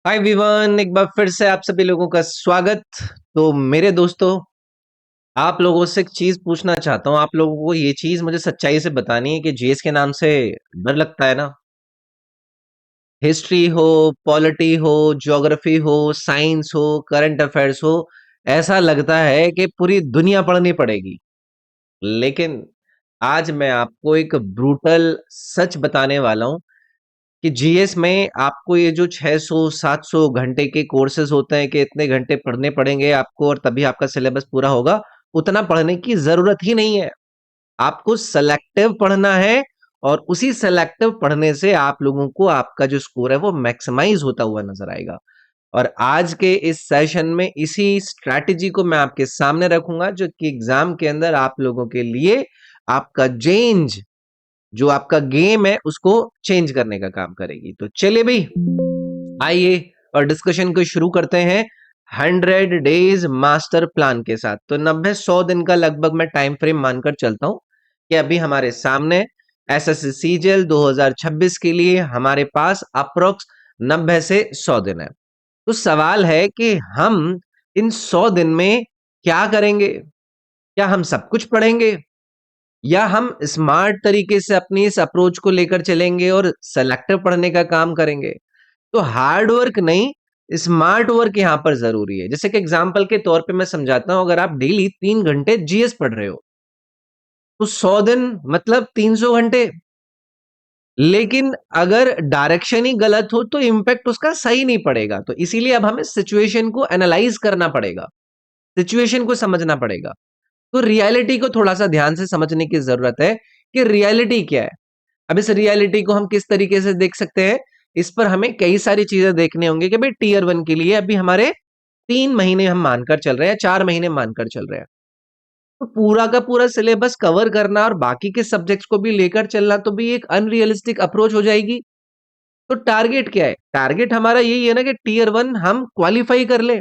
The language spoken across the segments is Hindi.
हाय एवरीवन, एक बार फिर से आप सभी लोगों का स्वागत। तो मेरे दोस्तों, आप लोगों से एक चीज पूछना चाहता हूँ। आप लोगों को ये चीज मुझे सच्चाई से बतानी है कि जीएस के नाम से डर लगता है ना। हिस्ट्री हो, पॉलिटी हो, ज्योग्राफी हो, साइंस हो, करंट अफेयर्स हो, ऐसा लगता है कि पूरी दुनिया पढ़नी पड़ेगी। लेकिन आज मैं आपको एक ब्रूटल सच बताने वाला हूँ कि जीएस में आपको ये जो 600-700 घंटे के कोर्सेज होते हैं कि इतने घंटे पढ़ने पड़ेंगे आपको और तभी आपका सिलेबस पूरा होगा, उतना पढ़ने की जरूरत ही नहीं है। आपको सेलेक्टिव पढ़ना है और उसी सेलेक्टिव पढ़ने से आप लोगों को आपका जो स्कोर है वो मैक्सिमाइज होता हुआ नजर आएगा। और आज के इस सेशन में इसी स्ट्रैटेजी को मैं आपके सामने रखूंगा, जो कि एग्जाम के अंदर आप लोगों के लिए आपका चेंज, जो आपका गेम है उसको चेंज करने का काम करेगी। तो चलिए भाई, आइए और डिस्कशन को शुरू करते हैं 100 डेज मास्टर प्लान के साथ। तो 90-100 दिन का लगभग मैं टाइम फ्रेम मानकर चलता हूं कि अभी हमारे सामने एसएससी सीजीएल 2026 के लिए हमारे पास अप्रोक्स 90 से 100 दिन है। तो सवाल है कि हम इन 100 दिन में क्या करेंगे? क्या हम सब कुछ पढ़ेंगे या हम स्मार्ट तरीके से अपनी इस अप्रोच को लेकर चलेंगे और सेलेक्टिव पढ़ने का काम करेंगे? तो हार्ड वर्क नहीं, स्मार्ट वर्क यहां पर जरूरी है। जैसे कि एग्जांपल के तौर पे मैं समझाता हूं, अगर आप डेली 3 घंटे जीएस पढ़ रहे हो तो 100 दिन मतलब 300 घंटे। लेकिन अगर डायरेक्शन ही गलत हो तो इम्पैक्ट उसका सही नहीं पड़ेगा। तो इसीलिए अब हमें सिचुएशन को एनालाइज करना पड़ेगा, सिचुएशन को समझना पड़ेगा। तो रियलिटी को थोड़ा सा ध्यान से समझने की जरूरत है कि रियलिटी क्या है। अब इस रियलिटी को हम किस तरीके से देख सकते हैं, इस पर हमें कई सारी चीजें देखने होंगे कि भाई टीयर 1 के लिए अभी हमारे 3 महीने हम मानकर चल रहे हैं, 4 महीने मानकर चल रहे हैं। तो पूरा का पूरा सिलेबस कवर करना और बाकी के सब्जेक्ट्स को भी लेकर चलना तो भी एक अनरियलिस्टिक अप्रोच हो जाएगी। तो टारगेट क्या है? टारगेट हमारा यही है ना कि टीयर 1 हम क्वालिफाई कर ले।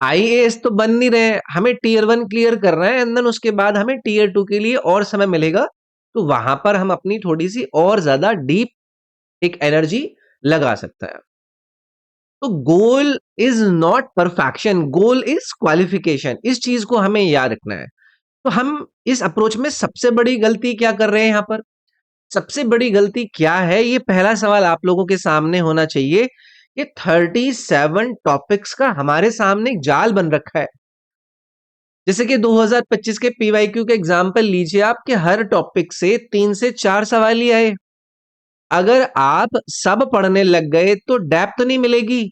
आईएएस तो बन नहीं रहे हैं, हमें टीयर 1 क्लियर करना है, एंड देन उसके बाद हमें टीयर 2 के लिए और समय मिलेगा। तो वहां पर हम अपनी थोड़ी सी और ज्यादा डीप एक एनर्जी लगा सकता है। तो goal is not perfection, goal is qualification. इस चीज को हमें याद रखना है। तो हम इस अप्रोच में सबसे बड़ी गलती क्या कर रहे हैं यहां पर? सबसे बड़ी गलती क्या है, ये पहला सवाल आप लोगों के सामने होना चाहिए। ये 37 टॉपिक्स का हमारे सामने एक जाल बन रखा है। जैसे कि 2025 के पीवाईक्यू के एग्जाम्पल लीजिए आप, कि हर टॉपिक से 3 से 4 सवाल ही आए। अगर आप सब पढ़ने लग गए तो डेप्थ नहीं मिलेगी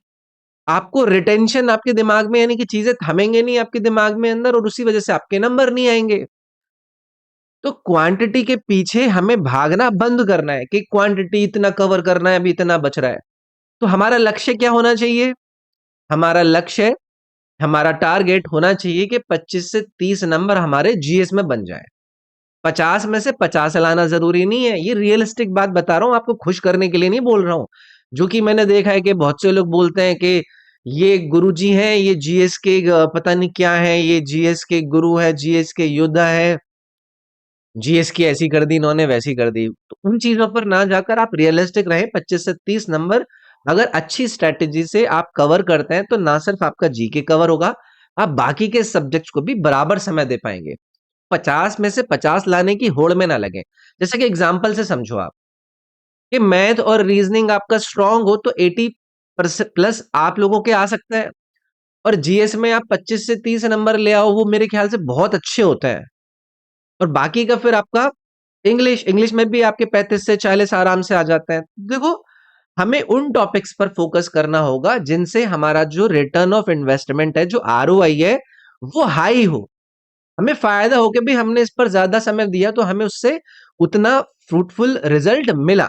आपको, रिटेंशन आपके दिमाग में, यानी कि चीजें थमेंगे नहीं आपके दिमाग में अंदर, और उसी वजह से आपके नंबर नहीं आएंगे। तो क्वांटिटी के पीछे हमें भागना बंद करना है कि क्वांटिटी इतना कवर करना है, अभी इतना बच रहा है। तो हमारा लक्ष्य क्या होना चाहिए? हमारा लक्ष्य, हमारा टारगेट होना चाहिए कि 25 से 30 नंबर हमारे जीएस में बन जाए। 50 में से 50 लाना जरूरी नहीं है, ये रियलिस्टिक बात बता रहा हूं, आपको खुश करने के लिए नहीं बोल रहा हूं। जो कि मैंने देखा है कि बहुत से लोग बोलते हैं कि ये गुरुजी हैं, ये जीएस के पता नहीं क्या है, ये जीएस के गुरु है, जीएस के योद्धा है, जीएस की ऐसी कर दी इन्होंने, वैसी कर दी। तो उन चीजों पर ना जाकर आप रियलिस्टिक रहें। 25 से 30 नंबर अगर अच्छी स्ट्रेटेजी से आप कवर करते हैं तो ना सिर्फ आपका जीके कवर होगा, आप बाकी के सब्जेक्ट्स को भी बराबर समय दे पाएंगे। 50 में से 50 लाने की होड़ में ना लगे। जैसे कि एग्जाम्पल से समझो आप, कि मैथ और रीजनिंग आपका स्ट्रांग हो तो 80% प्लस आप लोगों के आ सकते हैं, और जीएस में आप 25 से 30 नंबर ले आओ, वो मेरे ख्याल से बहुत अच्छे होते हैं। और बाकी का फिर आपका इंग्लिश, इंग्लिश में भी आपके 35 से 40 आराम से आ जाते हैं। देखो, हमें उन टॉपिक्स पर फोकस करना होगा जिनसे हमारा जो रिटर्न ऑफ इन्वेस्टमेंट है, जो आरओआई है, वो हाई हो। हमें फायदा हो कि भी हमने इस पर ज्यादा समय दिया तो हमें उससे उतना फ्रूटफुल रिजल्ट मिला।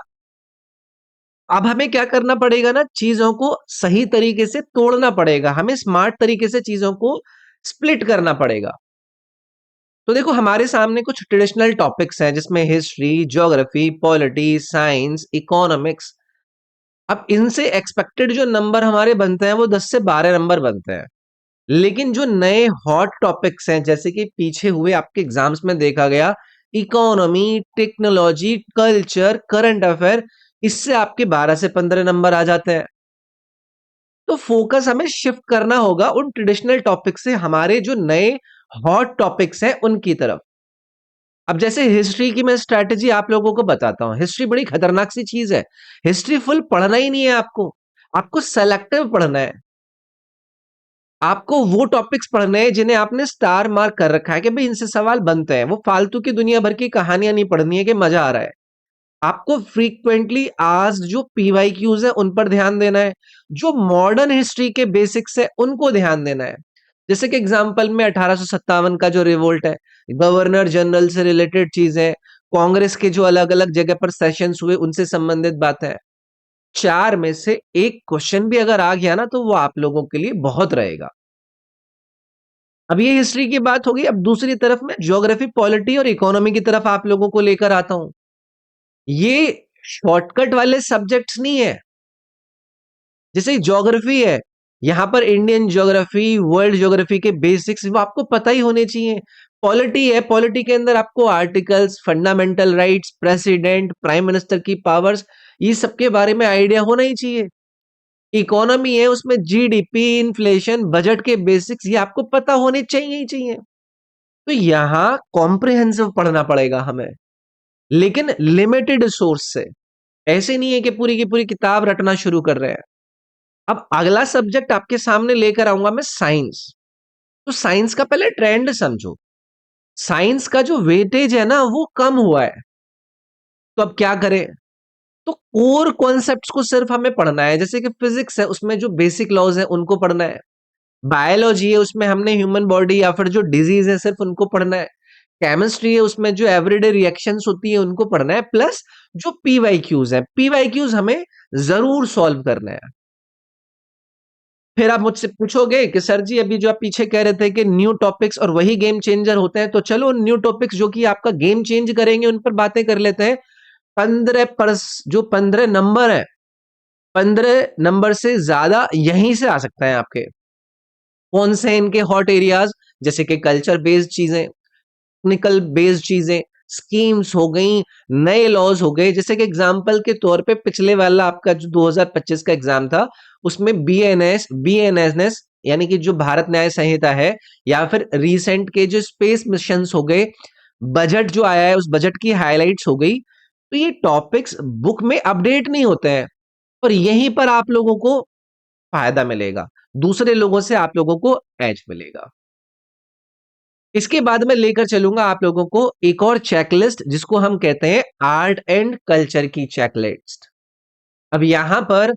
अब हमें क्या करना पड़ेगा ना, चीजों को सही तरीके से तोड़ना पड़ेगा, हमें स्मार्ट तरीके से चीजों को स्प्लिट करना पड़ेगा। तो देखो, हमारे सामने कुछ ट्रेडिशनल टॉपिक्स हैं जिसमें history, geography, polity, science, economics. अब इनसे एक्सपेक्टेड जो नंबर हमारे बनते हैं वो 10 से 12 नंबर बनते हैं। लेकिन जो नए हॉट टॉपिक्स हैं, जैसे कि पीछे हुए आपके एग्जाम्स में देखा गया, economy, technology, culture, current affair, इससे आपके 12 से 15 नंबर आ जाते हैं। तो फोकस हमें शिफ्ट करना होगा उन ट्रेडिशनल टॉपिक से हमारे जो नए हॉट टॉपिक्स हैं उनकी तरफ। अब जैसे हिस्ट्री की मैं स्ट्रैटेजी आप लोगों को बताता हूँ। हिस्ट्री बड़ी खतरनाक सी चीज है। हिस्ट्री फुल पढ़ना ही नहीं है आपको। आपको सेलेक्टिव पढ़ना है। आपको वो टॉपिक्स पढ़ने हैं जिन्हें आपने स्टार मार्क कर रखा है कि भाई इनसे सवाल बनते हैं। वो फालतू की दुनिया भर की कहानियां नहीं पढ़नी है कि मजा आ रहा है। आपको फ्रीक्वेंटली आस्क्ड जो पीवाईक्यूज है उन पर ध्यान देना है। जो मॉडर्न हिस्ट्री के बेसिक्स है उनको ध्यान देना है। जैसे कि एग्जांपल में 1857 का जो रिवोल्ट है, गवर्नर जनरल से रिलेटेड चीजें, कांग्रेस के जो अलग अलग जगह पर सेशंस हुए उनसे संबंधित बातें हैं। चार में से एक क्वेश्चन भी अगर आ गया ना तो वो आप लोगों के लिए बहुत रहेगा। अब ये हिस्ट्री की बात होगी। अब दूसरी तरफ मैं ज्योग्राफी, पॉलिटी और इकोनॉमी की तरफ आप लोगों को लेकर आता हूं। ये शॉर्टकट वाले सब्जेक्ट्स नहीं है। जैसे ज्योग्राफी है, यहां पर इंडियन ज्योग्राफी, वर्ल्ड ज्योग्राफी के बेसिक्स वो आपको पता ही होने चाहिए। पॉलिटी है, पॉलिटी के अंदर आपको articles, fundamental rights, president, prime minister की पावर्स, ये सब के बारे में आइडिया होना ही चाहिए। इकोनॉमी है, उसमें जीडीपी, इन्फ्लेशन, बजट के बेसिक्स ये आपको पता होने चाहिए ही चाहिए। तो यहां कॉम्प्रिहेंसिव पढ़ना पड़ेगा हमें, लेकिन लिमिटेड सोर्स से। ऐसे नहीं है कि पूरी की पूरी किताब रटना शुरू कर रहे हैं। अब अगला सब्जेक्ट आपके सामने लेकर आऊंगा मैं, साइंस। तो साइंस का पहले ट्रेंड समझो। साइंस का जो वेटेज है ना वो कम हुआ है। तो अब क्या करें? तो कोर कॉन्सेप्ट्स को सिर्फ हमें पढ़ना है। जैसे कि फिजिक्स है, उसमें जो बेसिक लॉज है उनको पढ़ना है। बायोलॉजी है, उसमें हमने ह्यूमन बॉडी या फिर जो डिजीज है सिर्फ उनको पढ़ना है। केमिस्ट्री है, उसमें जो एवरीडे रिएक्शंस होती है उनको पढ़ना है। प्लस जो पीवाईक्यूज है, पीवाईक्यूज हमें जरूर सॉल्व करना है। फिर आप मुझसे पूछोगे कि सर जी अभी जो आप पीछे कह रहे थे कि न्यू टॉपिक्स और वही गेम चेंजर होते हैं, तो चलो न्यू टॉपिक्स जो कि आपका गेम चेंज करेंगे उन पर बातें कर लेते हैं। 15 नंबर है, 15 नंबर से ज्यादा यहीं से आ सकता है आपके। कौन से इनके हॉट एरियाज? जैसे कि कल्चर बेस्ड चीजें, टेक्निकल बेस्ड चीजें, स्कीम्स हो गई, नए लॉज हो गए। जैसे कि एग्जांपल के तौर पे पिछले वाला आपका जो 2025 का एग्जाम था, उसमें बीएनएस यानी कि जो भारत न्याय संहिता है, या फिर रिसेंट के जो स्पेस मिशंस हो गए, बजट जो आया है उस बजट की हाइलाइट्स हो गई। तो ये टॉपिक्स बुक में अपडेट नहीं होते हैं, और यहीं पर आप लोगों को फायदा मिलेगा, दूसरे लोगों से आप लोगों को एज मिलेगा। इसके बाद मैं लेकर चलूंगा आप लोगों को एक और चेकलिस्ट, जिसको हम कहते हैं आर्ट एंड कल्चर की चेकलिस्ट। अब यहां पर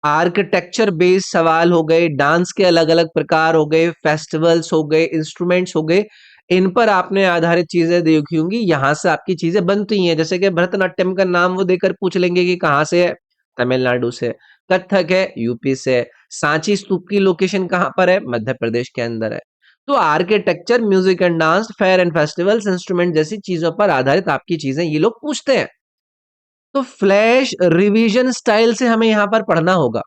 आर्किटेक्चर बेस्ड सवाल हो गए, डांस के अलग अलग प्रकार हो गए, फेस्टिवल्स हो गए, इंस्ट्रूमेंट्स हो गए, इन पर आपने आधारित चीजें देखी होंगी। यहां से आपकी चीजें बनती हैं। जैसे कि भरतनाट्यम का नाम वो देकर पूछ लेंगे कि कहां से है, तमिलनाडु से। कथक है, यूपी से है। सांची स्तूप की लोकेशन कहां पर है? मध्य प्रदेश के अंदर है। तो architecture, music and dance, fair and festivals, instrument जैसी चीजों पर आधारित आपकी चीजें ये लोग पूछते हैं। तो फ्लैश रिवीजन स्टाइल से हमें यहां पर पढ़ना होगा।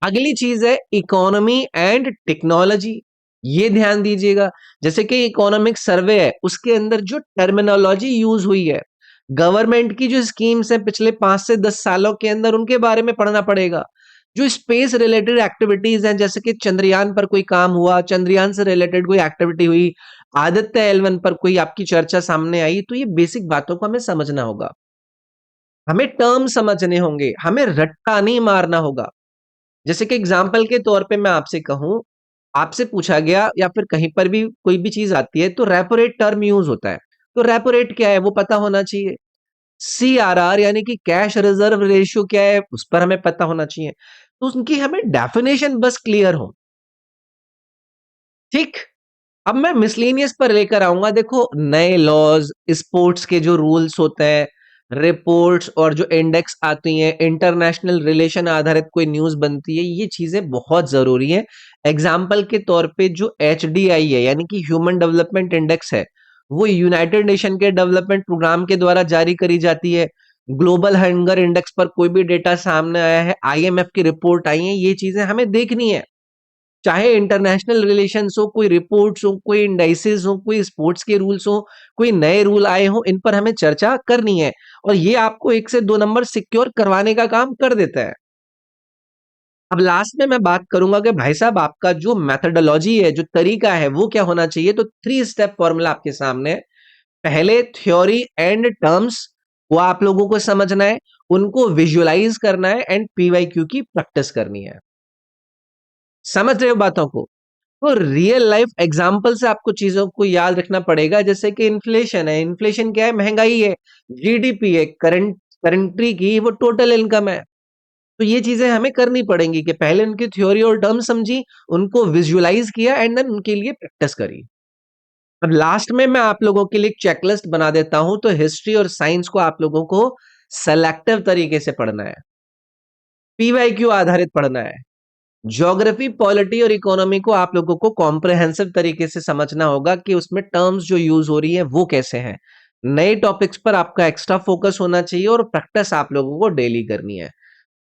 अगली चीज है इकोनॉमी एंड टेक्नोलॉजी। ये ध्यान दीजिएगा। जैसे कि इकोनॉमिक सर्वे है, उसके अंदर जो टर्मिनोलॉजी यूज हुई है, गवर्नमेंट की जो स्कीम्स है पिछले 5 से 10 सालों के अंदर, उनके बारे में पढ़ना पड़ेगा। जो स्पेस रिलेटेड एक्टिविटीज हैं, जैसे कि चंद्रयान पर कोई काम हुआ, चंद्रयान से रिलेटेड कोई एक्टिविटी हुई, आदित्य एल1 पर कोई आपकी चर्चा सामने आई, तो ये बेसिक बातों को हमें समझना होगा। हमें टर्म समझने होंगे, हमें रट्टा नहीं मारना होगा। जैसे कि एग्जाम्पल के तौर पे मैं आपसे कहूं, आपसे पूछा गया या फिर कहीं पर भी कोई भी चीज आती है तो रेपो रेट टर्म यूज होता है। तो रेपो रेट क्या है वो पता होना चाहिए। सीआरआर यानी कि कैश रिजर्व रेशियो क्या है उस पर हमें पता होना चाहिए। तो उनकी हमें डेफिनेशन बस क्लियर हो। ठीक। अब मैं मिसलेनियस पर लेकर आऊंगा। देखो, नए लॉज, स्पोर्ट्स के जो रूल्स होते हैं, रिपोर्ट्स और जो इंडेक्स आती हैं, इंटरनेशनल रिलेशन आधारित कोई न्यूज बनती है, ये चीजें बहुत जरूरी हैं। एग्जाम्पल के तौर पे जो HDI है यानी कि ह्यूमन डेवलपमेंट इंडेक्स है, वो यूनाइटेड नेशन के डेवलपमेंट प्रोग्राम के द्वारा जारी करी जाती है। ग्लोबल हंगर इंडेक्स पर कोई भी डेटा सामने आया है, IMF की रिपोर्ट आई है, ये चीजें हमें देखनी है। चाहे इंटरनेशनल रिलेशंस हो, कोई रिपोर्ट्स हो, कोई इंडाइसेस हो, कोई स्पोर्ट्स के रूल्स हो, कोई नए रूल आए हो, इन पर हमें चर्चा करनी है। और ये आपको 1 से 2 नंबर सिक्योर करवाने का काम कर देता है। अब लास्ट में मैं बात करूंगा कि भाई साहब आपका जो मेथोडोलॉजी है, जो तरीका है, वो क्या होना चाहिए। तो 3 स्टेप फॉर्मूला आपके सामने है। पहले थ्योरी एंड टर्म्स वो आप लोगों को समझना है, उनको विजुअलाइज करना है एंड पीवाईक्यू की प्रैक्टिस करनी है। समझ रहे हो बातों को? तो रियल लाइफ एग्जांपल से आपको चीजों को याद रखना पड़ेगा, जैसे कि इन्फ्लेशन है। इन्फ्लेशन क्या है? महंगाई है। जीडीपी है, करंट कंट्री की वो टोटल इनकम है। तो ये चीजें हमें करनी पड़ेंगी कि पहले उनकी थ्योरी और टर्म समझी, उनको विजुअलाइज किया एंड देन उनके लिए प्रैक्टिस करी। अब लास्ट में मैं आप लोगों के लिए एक चेकलिस्ट बना देता हूं। तो हिस्ट्री और साइंस को आप लोगों को सेलेक्टिव तरीके से पढ़ना है, पीवाईक्यू आधारित पढ़ना है। ज्योग्राफी, पॉलिटी और इकोनॉमी को आप लोगों को कॉम्प्रिहेंसिव तरीके से समझना होगा कि उसमें टर्म्स जो यूज हो रही है वो कैसे हैं। नए टॉपिक्स पर आपका एक्स्ट्रा फोकस होना चाहिए और प्रैक्टिस आप लोगों को डेली करनी है।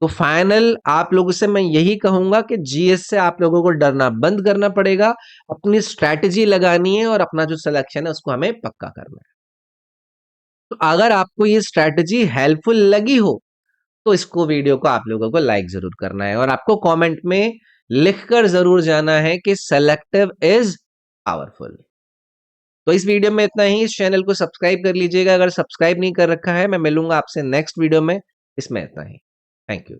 तो फाइनल आप लोगों से मैं यही कहूंगा कि जीएस से आप लोगों को डरना बंद करना पड़ेगा, अपनी स्ट्रैटेजी लगानी है और अपना जो सिलेक्शन है उसको हमें पक्का करना है। तो अगर आपको ये स्ट्रैटेजी हेल्पफुल लगी हो तो इसको वीडियो को आप लोगों को लाइक जरूर करना है और आपको कमेंट में लिखकर जरूर जाना है कि सेलेक्टिव इज पावरफुल। तो इस वीडियो में इतना ही। इस चैनल को सब्सक्राइब कर लीजिएगा अगर सब्सक्राइब नहीं कर रखा है। मैं मिलूंगा आपसे नेक्स्ट वीडियो में। इसमें इतना ही। Thank you.